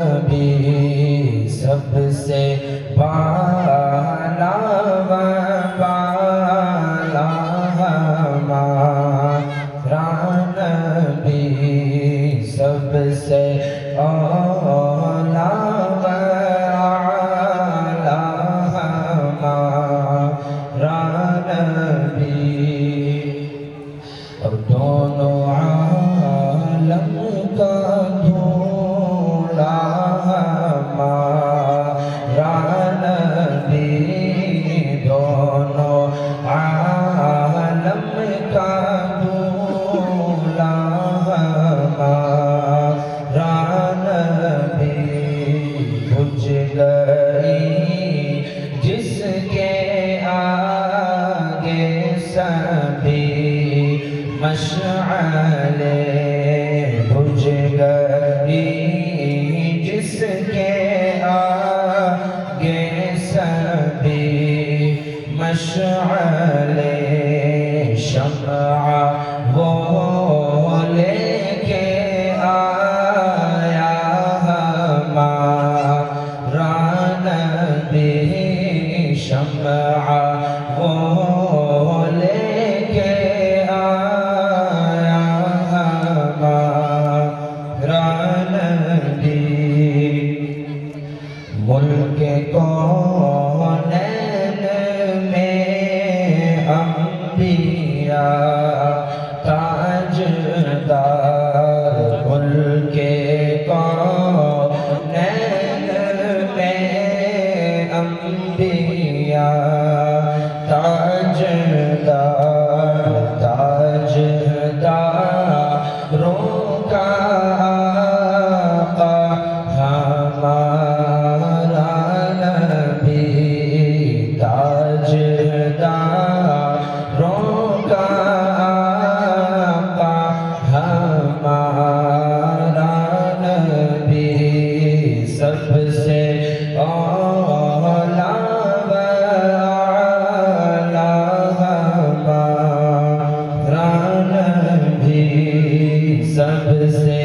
نبی سب سے بالا بالا ہمارا نبی سب سے اولا والا ہمارا نبی اور دونوں عالم کا ہمارا نبی دونوں عالم کا دولا ہمارا نبی بجھ گئی جس کے آگے سبھی مشعلیں بجھ گئی جس کے آگے سبھی مشعلیں شمع وہ لے کے آیا ہمارا نبی شمع وہ لے کے آیا ہمارا نبی ملک کونین میں انبیاء تاجدار ملک کونین میں انبیاء تاجدار تاجداروں کا آقا ہمارا نبی تاجداروں کا آقا ہمارا نبی سب سے اولا والا ہمارا نبی سب سے